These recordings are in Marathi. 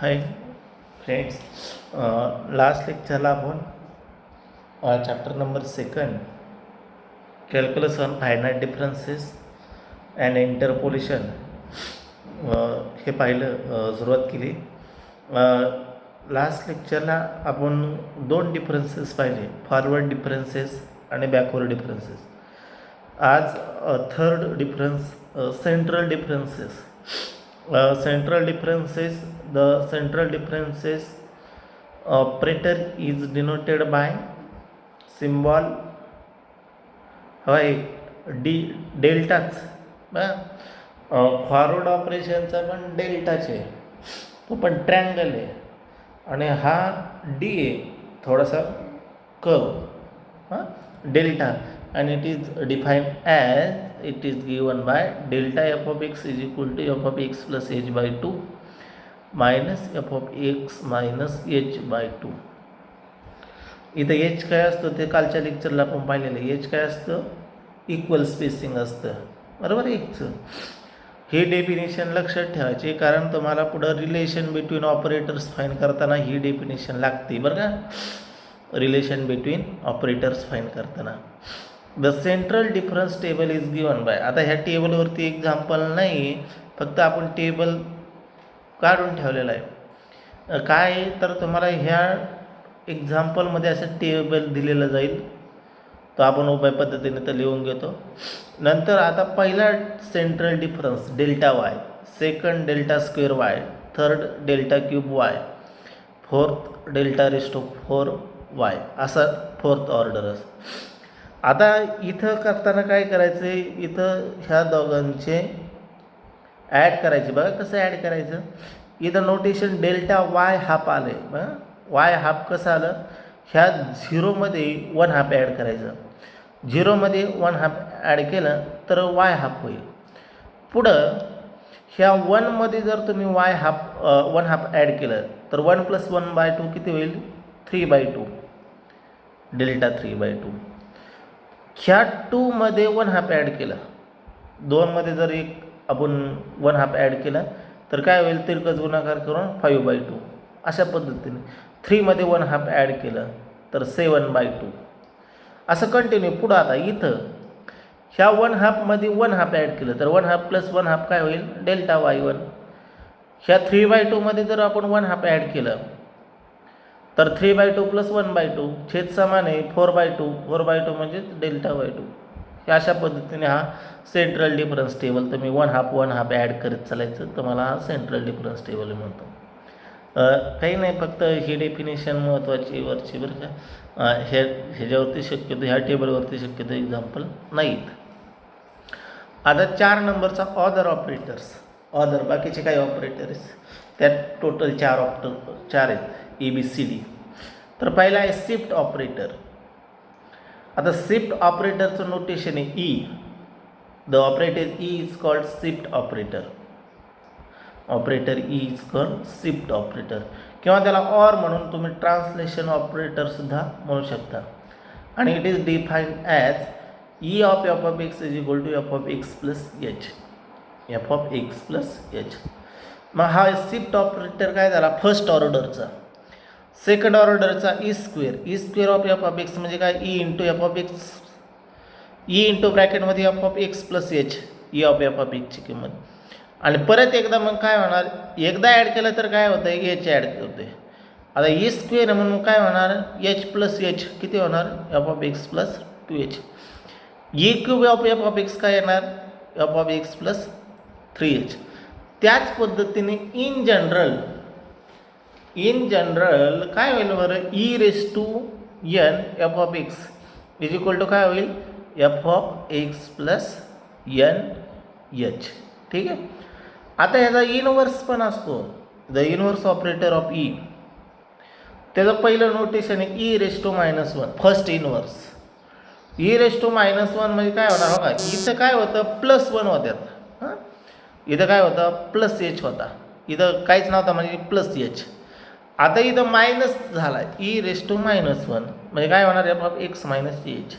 हाय फ्रेंड्स, लास्ट लेक्चरला आपण chapter number 2 calculus on finite differences and interpolation हे पाहिलं, सुरुवात केली. लास्ट लेक्चरला आपण 2 डिफरन्सेस पाहिले, फॉरवर्ड डिफरन्सेस आणि बॅकवर्ड डिफरन्सेस. आज third difference, central differences. Central differences, the central differences operator is denoted by symbol डेल्टाच. फॉरवर्ड ऑपरेशनचा पण डेल्टाचे, तो पण ट्रँगल आहे आणि हा डी आहे, थोडासा curve delta, and it is defined as it is given by delta f of x is equal to f of x plus h by 2 minus f of x minus h by 2. इथं h काय असतं ते कालच्या लेक्चरला आपण पाहिलेलं आहे. h काय असतं? इक्वल स्पेसिंग असतं, बरोबर. एकचं हे डेफिनेशन लक्षात ठेवायचे, कारण तुम्हाला पुढं रिलेशन बिटवीन ऑपरेटर्स फाईंड करताना ही डेफिनेशन लागते, बरं का. रिलेशन बिटवीन ऑपरेटर्स फाईंड करताना the central difference table is given by. आता ह्या टेबलवरती एक्झाम्पल नाही, फक्त आपण टेबल काढून ठेवलेलं आहे. काय तर तुम्हाला ह्या एक्झाम्पलमध्ये असं टेबल दिलेलं जाईल, तो आपण उपाय पद्धतीने तर लिहून घेतो. नंतर आता पहिला central difference delta y, second delta square Y, third delta cube Y, fourth delta rest of 4 Y, असा फोर्थ ऑर्डर असं. आता इथं करताना काय करायचं आहे, इथं ह्या दोघांचे ॲड करायचे. बघा कसं ॲड करायचं. इथं नोटेशन डेल्टा वाय हाफ आले. बघा वाय हाफ कसं आलं, ह्या झिरोमध्ये 1 हाफ ॲड करायचं. झिरोमध्ये 1 हाफ ॲड केलं तर वाय हाफ होईल. पुढं ह्या 1मध्ये जर तुम्ही वाय हाफ 1 हाफ ॲड केलं तर 1 + 1/2 किती होईल? 3/2, डेल्टा 3/2. ह्या 2मध्ये 1 हाफ ॲड केलं, 2मध्ये जर आपण 1 हाफ ॲड केलं तर काय होईल? तिरकस गुणाकार करून 5/2, अशा पद्धतीने. 3मध्ये 1 हाफ ॲड केलं तर 7/2, असं कंटिन्यू. पुढं आता इथं ह्या 1 हाफमध्ये 1 हाफ ॲड केलं तर 1 हाफ + 1 हाफ काय होईल? Delta y1. ह्या 3/2मध्ये जर आपण 1 हाफ ॲड केलं तर 3/2 + 1/2 छेद समान आहे, 4/2. 4/2 म्हणजे डेल्टा y2. हे अशा पद्धतीने हा सेंट्रल डिफरन्स टेबल तुम्ही 1 हाफ ॲड करत चालायचं, तर मला हा सेंट्रल डिफरन्स टेबल म्हणतो. काही नाही, फक्त ही डेफिनेशन महत्त्वाची वरची, बरं का. ह्याच्यावरती शक्यतो, ह्या टेबलवरती शक्यतो एक्झाम्पल नाहीत. आता 4 नंबरचा ऑदर ऑपरेटर्स. ऑदर बाकीचे काही ऑपरेटर्स, त्यात टोटल 4 आहेत, ABCD. तर पहिला आहे शिफ्ट ऑपरेटर. आता शिफ्ट ऑपरेटरचं नोटेशन आहे E. The operator E is called shift operator. Operator E is called shift operator, किंवा त्याला ऑर म्हणून तुम्ही ट्रान्सलेशन ऑपरेटर सुद्धा म्हणू शकता. आणि it is defined as E of F of x is equal to F of x plus h. F of x plus h. मग हा शिफ्ट ऑपरेटर काय झाला? फर्स्ट ऑर्डरचा. सेकंड ऑर्डरचा E square of F of X म्हणजे काय? E into F of x, E into ब्रॅकेटमध्ये F of x plus H, E of F of एक्सची किंमत. आणि परत एकदा मग काय होणार? एकदा ॲड केलं तर काय होतं? एच ॲड होते. आता ई स्क्वेअर म्हणून काय होणार? एच प्लस एच किती होणार? F of x plus 2h. E cube of F of x काय येणार? F of x plus 3h. त्याच पद्धतीने इन जनरल काय होईल बरं? E raise to n f of x is equal to काय होईल? F of x plus n h. ठीक आहे. आता ह्याचा इनवर्स पण असतो, the inverse operator of E. त्याचं पहिलं नोटेशन आहे E raise to -1, first inverse. E raise to -1 म्हणजे काय होणार? बघा इथं काय होतं? +1 होत्यात. इथं काय होतं? प्लस एच होता. इथं काहीच नव्हता म्हणजे प्लस एच. आता इथं मायनस झाला, ई रेस टू -1 म्हणजे काय होणार? F of x minus h.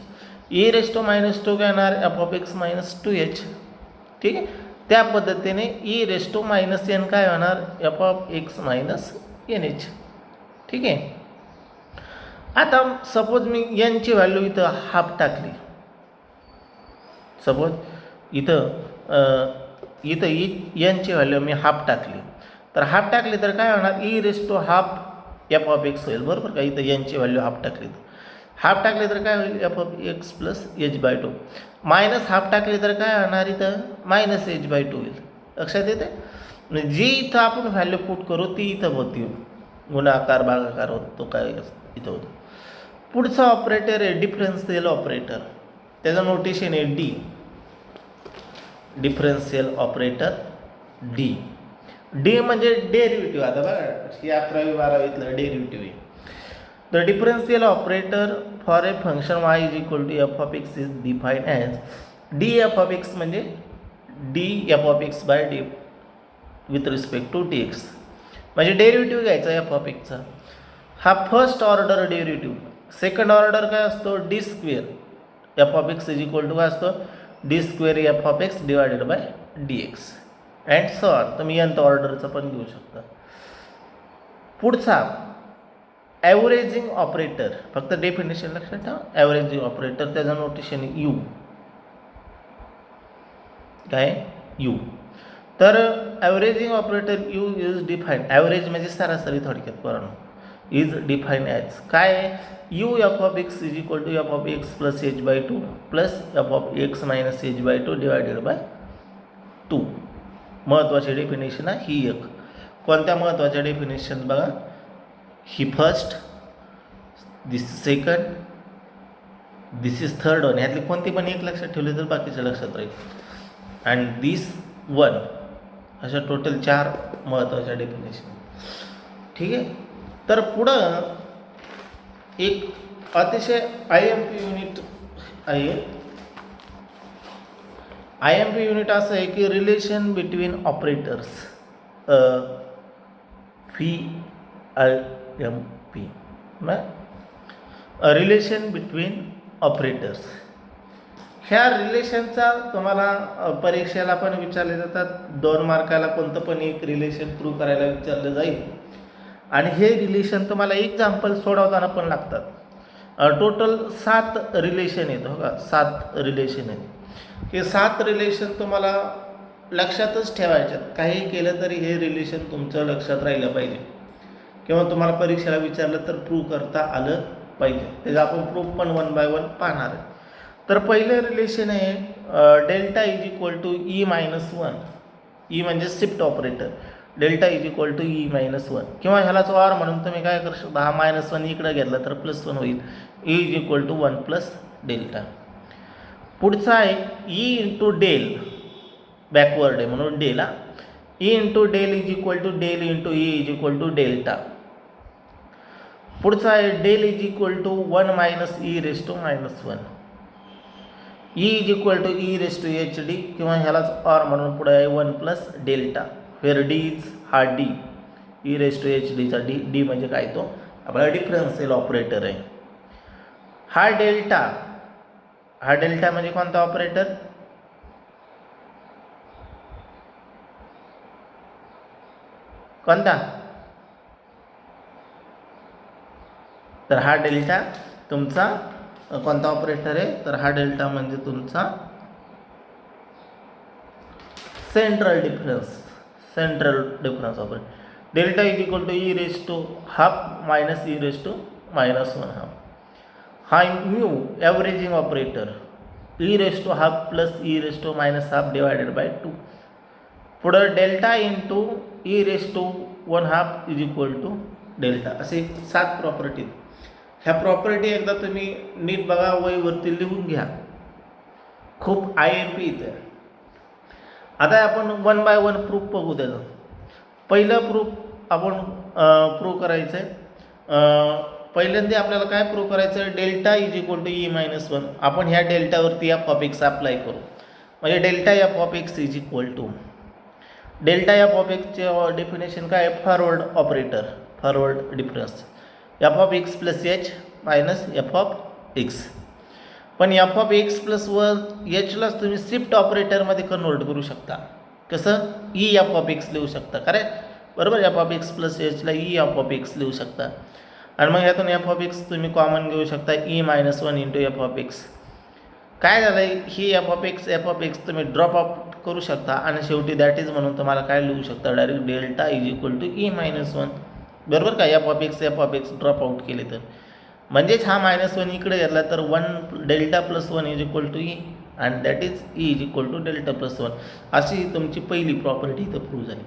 E raise to -2 काय येणार? F of x minus 2h. ठीक आहे. त्या पद्धतीने E raise to minus n काय होणार F of x minus n h. ठीक आहे. आता सपोज मी एनची व्हॅल्यू इथं हाफ टाकली, सपोज इथं एनची व्हॅल्यू मी हाफ टाकली, तर हाफ टाकली तर काय होणार E raise to half f of x होईल. बरोबर का. इथं एनची व्हॅल्यू हाफ टाकली तर हाफ टाकली तर काय होईल F of x plus H by to. Minus half टाकली तर काय होणार इथं मायनस एच बाय टू होईल. लक्षात येते. म्हणजे जी इथं आपण व्हॅल्यू पुट करू ती इथं होती, गुणाकार भागाकार होतो तो काय इथं होतो. पुढचा ऑपरेटर आहे डिफरन्शियल ऑपरेटर. त्याचं नोटेशन आहे D. Differential operator D. D म्हणजे डेरिव्हेटिव्ह. आता बघा ही 11वी 12वीतलं डेरिव्हेटिव्ह आहे. The differential operator for a function y is equal to f of x is defined as df of x म्हणजे df of x by d with respect to dx. म्हणजे डेरिव्हेटिव्ह घ्यायचा f of x चा. हा first order derivative. Second order काय असतो D square f of x is equal to काय असतो D square f of x divided by dx and so on. तुम्ही nth ऑर्डरचा पण घेऊ शकता. पुढचा ॲव्हरेजिंग ऑपरेटर. फक्त डेफिनेशन लक्षात ठेवा. ॲव्हरेजिंग ऑपरेटर त्याचं नोटेशन यू. काय यू. तर averaging operator you is define. Average म्हणजे सरासरी थोडक्यात करणं. इज डिफाईन ॲज काय U F of x is equal to F of x plus H by two plus F of x minus H by two divided by two. महत्त्वाची डेफिनेशन आहे ही एक. कोणत्या महत्त्वाच्या डेफिनेशन बघा. ही first, this second, this is third one. ह्यातली कोणती पण एक लक्षात ठेवली तर बाकीचं लक्षात राहील. And this one. अशा टोटल 4 महत्त्वाच्या डेफिनेशन. ठीक आहे. तर पुढं एक अतिशय IMP युनिट आहे. IMP युनिट असं आहे की relation between operators. VIMP relation between operators. ह्या रिलेशनचा तुम्हाला परीक्षेला पण विचारले जातात. 2 मार्काला कोणतं पण एक रिलेशन प्रूव्ह करायला विचारलं जाईल. आणि हे रिलेशन तुम्हाला एक्झाम्पल सोडवताना पण लागतात. टोटल 7 रिलेशन आहेत. हो का. 7 रिलेशन आहेत. हे 7 रिलेशन तुम्हाला लक्षातच ठेवायच्यात. काही केलं तरी हे रिलेशन तुमचं लक्षात राहिलं पाहिजे किंवा तुम्हाला परीक्षेला विचारलं तर प्रूव्ह करता आलं पाहिजे. त्याचं आपण प्रूफ पण 1 बाय 1 पाहणार आहे. तर पहिलं रिलेशन आहे delta is equal to E minus 1. E म्हणजे shift operator. Delta is equal to E minus 1 किंवा ह्यालाच ऑर म्हणून तुम्ही काय करू शकता. हा -1 इकडे घेतला तर +1 होईल. E is equal to 1 plus delta. पुढचा आहे ई इंटू डेल. बॅकवर्ड आहे म्हणून डेला. E into del is equal to del into E is equal to delta. पुढचा आहे del is equal to 1 minus E raise to -1. E is equal to E raise to h D किंवा ह्यालाच ऑर म्हणून पुढे आहे 1 plus delta. Where D is हा D. E raise to H डीचा डी. डी म्हणजे काय तो आपला डिफरन्शियल ऑपरेटर आहे. हा डेल्टा. हा डेल्टा म्हणजे कोणता ऑपरेटर. कोणता. तर हा डेल्टा तुमचा कोणता ऑपरेटर आहे. तर हा डेल्टा म्हणजे तुमचा central difference operator. Delta is equal to E raise to half minus E raise to -1/2. हा mu averaging operator. E raise to half plus E raise to -1/2 divided by 2. पुढं delta into E raise to 1/2 is equal to delta. असे 7 प्रॉपर्टी. ह्या प्रॉपर्टी एकदा तुम्ही नीट बघा, वहीवरती लिहून घ्या. खूप IMP इथे. आता आपण 1 बाय 1 प्रूफ बघू. त्याचं पहिलं प्रूफ आपण प्रूव्ह करायचं आहे. पहिल्यांदा आपल्याला काय प्रूव्ह करायचं आहे. Delta is equal to E -1. आपण ह्या डेल्टावरती एफ ऑफ एक्स अप्लाय करू. म्हणजे delta F of x is equal to delta F of एक्सचे डेफिनेशन काय आहे. Forward operator. Forward difference F of x plus H minus F of x. पण एफ ऑफ एक्स प्लस व एचलाच तुम्ही शिफ्ट ऑपरेटरमध्ये कन्वर्ट करू शकता. कसं ई एफ ऑफ एक्स लिहू शकता, करेक्ट, बरोबर. एफ ऑफ एक्स प्लस एचला ई एफ ऑफ एक्स लिहू शकता. आणि मग यातून एफ ऑफ एक्स तुम्ही कॉमन घेऊ शकता, E-1 into F of x. काय झालं आहे, ही एफ ऑफ एक्स तुम्ही ड्रॉप आउट करू शकता आणि शेवटी दॅट इज म्हणून तुम्हाला काय लिहू शकता direct delta is equal to E-1, बरोबर का. F of x drop out केले तर म्हणजेच हा -1 इकडे घेतला तर 1 delta plus 1 is equal to E and that is E is equal to delta plus 1. अशी तुमची पहिली प्रॉपर्टी इथं प्रूव्ह झाली.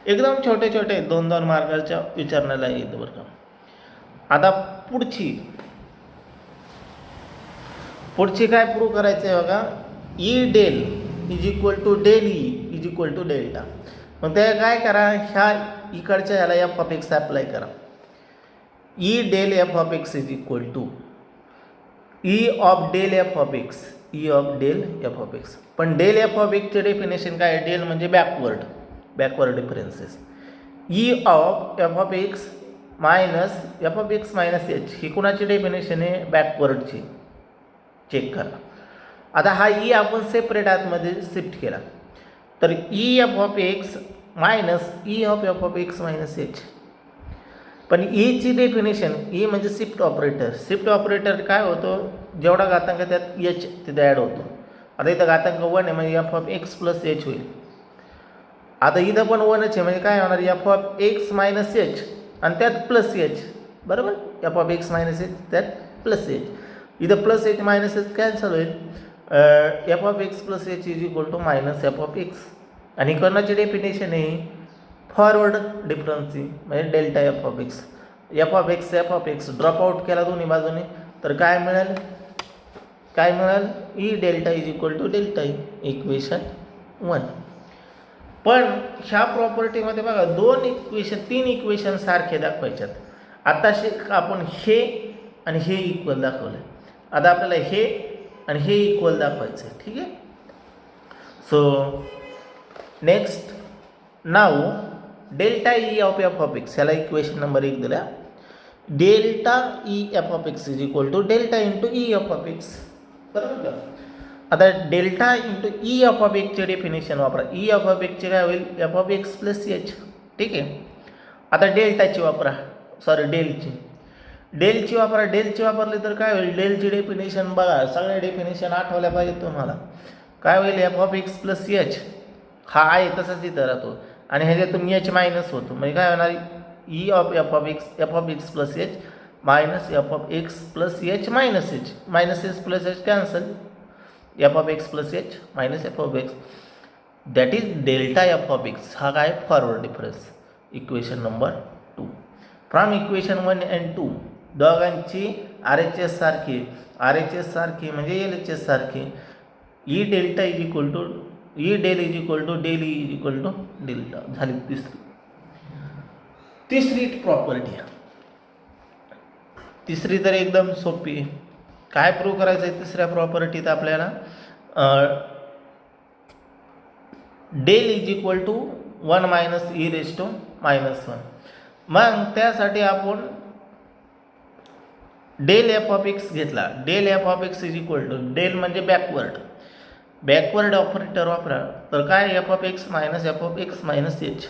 एकदम छोटे छोटे 2-2 मार्काच्या विचारण्याला येतं बरं का. आता पुढची काय प्रूव्ह करायचं आहे बघा. E del is equal to del E is equal to delta. मग ते काय करा, ह्या इकडच्या ह्याला एफ ऑफ एक्स अप्लाय करा. E del f of x is equal to E of del f of x, E of del f of x. पण डेल एफ ऑफ एक्सचे डेफिनेशन काय आहे, डेल म्हणजे backward differences. E of F of x minus F of x minus H ही कुणाची डेफिनेशन आहे, बॅकवर्डची. चेक करा. आता हा ई आपण सेपरेट आतमध्ये शिफ्ट केला तर E F of x minus E of F of x minus h. पण ईची डेफिनेशन, ई म्हणजे शिफ्ट ऑपरेटर काय होतो, जेवढा घातांक त्यात एच तिथे ॲड होतो. आता इथं घातांक 1 आहे म्हणजे F of x plus H होईल. आता इथं पण 1च आहे म्हणजे काय होणार, F of x minus H आणि त्यात प्लस एच, बरोबर. F of x minus H त्यात प्लस एच. इथं plus H minus H cancel होईल. F of x plus H is equal to minus F of x. आणि कोणाची डेफिनेशन आहे, फॉरवर्ड डिफरन्सची म्हणजे delta F of x drop out केला दोन्ही बाजूने तर काय मिळेल, E delta is equal to delta E, equation 1. पण ह्या प्रॉपर्टीमध्ये बघा 3 इक्वेशन सारखे दाखवायच्यात. आता आपण हे आणि हे इक्वल दाखवले. आता आपल्याला हे आणि हे इक्वल दाखवायचं आहे, ठीक आहे. सो नेक्स्ट नाव delta E of F of x, ह्याला इक्वेशन नंबर 1 दिला. Delta E F of x is equal to delta into E F of x, बरोबर का. आता delta into E F of एक्सचे डेफिनेशन वापरा. ई एफ ऑफ एक्सचे काय होईल, F of x plus h, ठीक आहे. आता डेल्टाची वापरा, डेलची वापरली तर काय होईल, डेलची डेफिनेशन बघा, सगळ्या डेफिनेशन आठवल्या पाहिजेत तुम्हाला. काय होईल, F of x plus H हा आहे तसाच इथं राहतो आणि ह्याच्यातून एच मायनस होतो म्हणजे काय होणार, E of F of x plus H minus F of x plus H minus h plus h cancel, f of x plus H minus F of x that is delta F of x. हा काय forward difference, equation number 2. From equation 1 and 2 दोघांची आर एच एस सारखी म्हणजे एल एच एस सारखी. E delta is equal to E del is equal to del E is equal to delta झाली तिसरी प्रॉपर्टी. तिसरी तर एकदम सोपी आहे. काय प्रूव्ह करायचं आहे तिसऱ्या प्रॉपर्टीत आपल्याला, del is equal to 1 minus E raise to -1. मग त्यासाठी आपण डेल एफ ऑफ एक्स घेतला. Del f of x is equal to, del म्हणजे बॅकवर्ड ऑपरेटर वापरा तर काय, f of x minus h.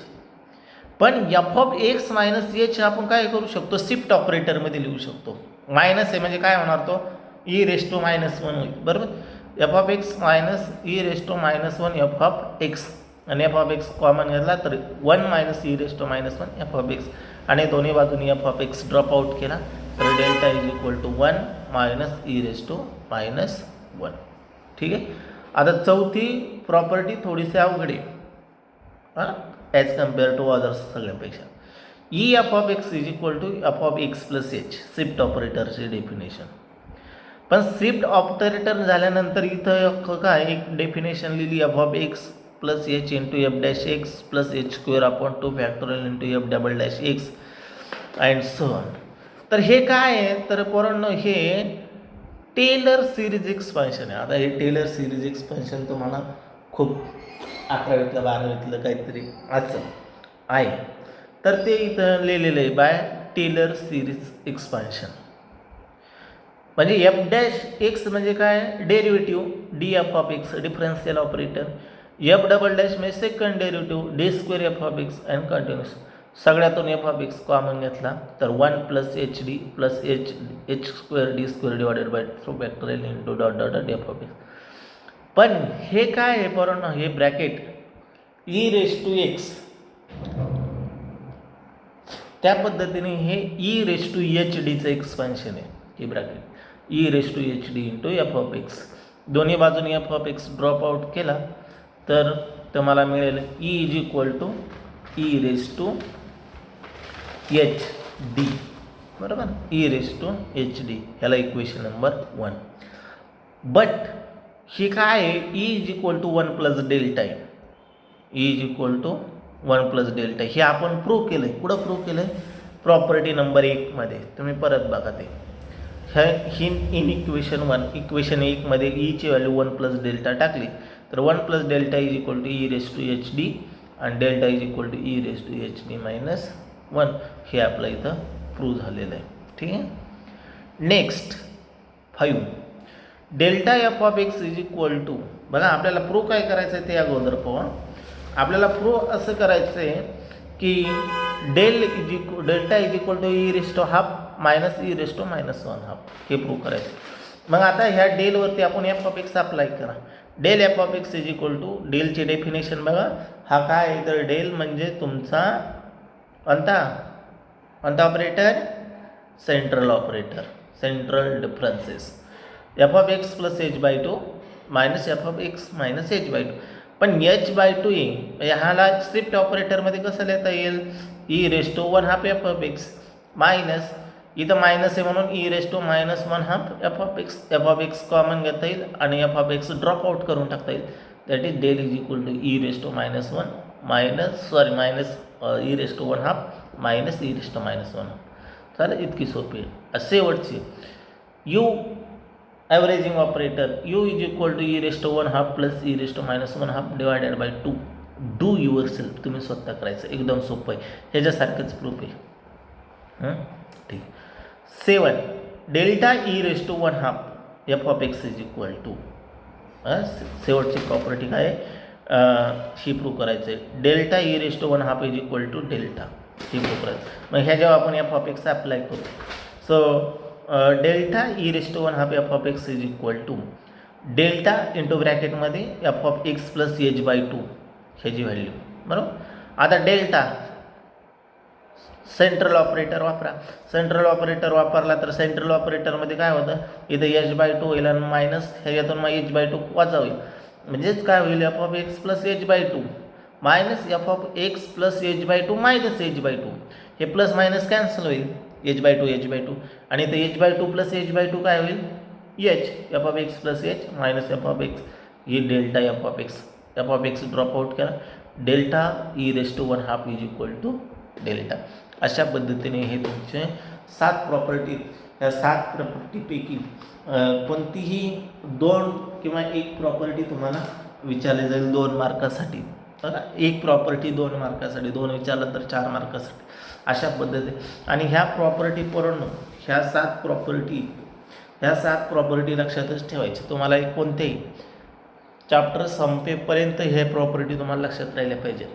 पण F of x minus h आपण काय करू शकतो, शिफ्ट ऑपरेटरमध्ये लिहू शकतो. मायनस आहे म्हणजे काय होणार, तो ई रेस टू -1 होईल, बरोबर. F of x minus E raise to -1 f of x आणि एफ ऑफ एक्स कॉमन घेतला तर 1 minus E raise to -1 f of x आणि दोन्ही बाजूनी f of x drop out केला तर delta is equal to 1 minus E raise to -1, ठीक आहे. आता चौथी प्रॉपर्टी थोडीशी अवघड आहे ॲज कम्पेअर टू अदर्स सगळ्यांपेक्षा. E F of x is equal to F of x plus h, shift ऑपरेटरची डेफिनेशन. पण शिफ्ट ऑपरेटर झाल्यानंतर इथं काय एक डेफिनेशन लिहिली, f of x plus h into f dash x plus h square upon 2 factorial into f double dash x and so on. तर हे काय आहे तर पोरांनो, हे टेलर सिरीज एक्सपान्शन आहे. आता हे टेलर सिरीज एक्सपान्शन तुम्हाला खूप 11वीतलं 12वीतलं काहीतरी असं आहे तर ते इथं लिहिलेलं आहे बाय टेलर सिरीज एक्सपान्शन. म्हणजे एफ डॅश एक्स म्हणजे काय, derivative D f of x differential operator, f double dash म्हणजे second derivative D square f of x and continuous. सगळ्यातून एफ ऑफ एक्स कॉमन घेतला तर 1 plus h D plus h square D square divided by through factorial into dot dot dot f of x. पण हे काय आहे पोरांनो, हे bracket E raise to x, त्या पद्धतीने हे ई रेस टू एच डीचं एक्सपान्शन आहे. हे bracket E raise to h D into F of x. दोन्ही बाजूने f of x drop out केला तर तुम्हाला मिळेल E is equal to E raise to h D, बरोबर, E raise to h D. ह्याला इक्वेशन नंबर 1. बट ही काय आहे, E is equal to 1 plus delta आहे. E is equal to 1 plus delta हे आपण प्रूव्ह केलं आहे. कुठं प्रूव्ह केलं आहे? प्रॉपर्टी नंबर 1 मध्ये. तुम्ही परत बघा ते ही इन इक्वेशन 1 मध्ये ईची व्हॅल्यू 1 प्लस डेल्टा टाकली तर 1 plus delta is equal to E raise to h D आणि delta is equal to E raise to h D minus 1. हे आपलं इथं प्रूव्ह झालेलं आहे. ठीक आहे. Next 5 delta F of x is equal to, बघा आपल्याला प्रूव्ह काय करायचं आहे ते अगोदर पाहू. आपल्याला प्रूव्ह असं करायचं आहे की delta is equal to E raise to half minus E raise to minus 1 half. हे प्रूव्ह करायचं. मग आता ह्या डेलवरती आपण एफ ऑफ एक्स अप्लाय करा. Del f of x is equal to, डेलची डेफिनेशन बघा, हा काय आहे तर डेल म्हणजे तुमचा कोणता operator, central operator, central differences. F of x plus H by 2 minus F of x minus H by 2. पण एच बाय 2 आहे, ह्याला स्ट्रिप्ट ऑपरेटरमध्ये कसं लिहिता येईल, E raise to 1 half f of x minus, इथं मायनस आहे म्हणून E raise to minus 1 half f of x. F of x common घेता येईल आणि f of x drop out करून टाकता येईल. That is del is equal to E raise to minus minus E raise to 1 half minus E raise to minus 1 half. चालेल, इतकी सोपी आहे. शेवटची you averaging operator, you is equal to E raise to 1 half plus E raise to minus 1 half divided by 2. Do yourself, तुम्ही स्वतः करायचं, एकदम सोपं आहे. ह्याच्यासारखंच प्रूफ आहे. ठीक. 7 delta E raise to 1 half f of x is equal to, शेवटची प्रॉपर्टी काय आहे ही प्रूव्ह करायचं आहे. Delta E raise to 1 half is equal to delta, ही प्रूव्ह करायचं. मग ह्या जेव्हा आपण एफ ऑफ एक्स अप्लाय करू, so delta E raise to 1 half f of x is equal to delta into ब्रॅकेटमध्ये F of x plus H by 2 ह्याची व्हॅल्यू, बरोबर. आता डेल्टा सेंट्रल ऑपरेटर वापरा. सेंट्रल ऑपरेटर वापरला तर सेंट्रल ऑपरेटरमध्ये काय होतं, इथं एच बाय 2 होईल आणि मायनस ह्याच्यातून मग एच बाय 2 वाजा होईल. म्हणजेच काय होईल, F of x plus H by 2 minus F of x plus H by 2 minus H by 2. हे प्लस मायनस कॅन्सल होईल, एच बाय 2 आणि इथं h by 2 plus H by 2 काय होईल, h. F of x plus H minus F of x, ही delta F of x drop out करा. Delta E raise to 1 half is equal to delta. अशा पद्धतीने हे तुमचे 7 प्रॉपर्टी, या 7 प्रॉपर्टीपैकी कोणतीही 2 किंवा 1 प्रॉपर्टी तुम्हाला विचारली जाईल 2 मार्कासाठी. बघा, 1 प्रॉपर्टी 2 मार्कासाठी, 2 विचारलं तर 4 मार्कासाठी, अशा पद्धतीने. आणि ह्या प्रॉपर्टी पूर्ण ह्या 7 प्रॉपर्टी लक्षातच ठेवायची. तुम्हाला कोणतेही चॅप्टर संपेपर्यंत हे प्रॉपर्टी तुम्हाला लक्षात राहिल्या पाहिजे.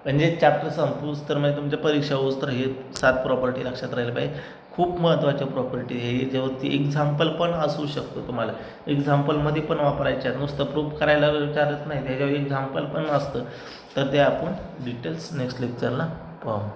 म्हणजे चॅप्टर संपूस तर म्हणजे तुमच्या परीक्षा होऊस तर हे 7 प्रॉपर्टी लक्षात राहिल्या पाहिजे. खूप महत्त्वाच्या प्रॉपर्टी हे, ज्यावरती एक्झाम्पल पण असू शकतो. तुम्हाला एक्झाम्पलमध्ये पण वापरायचे आहेत, नुसतं प्रूफ करायला विचारत नाही, त्याच्यावर एक्झाम्पल पण असतं. तर ते आपण डिटेल्स नेक्स्ट लेक्चरला पाहू.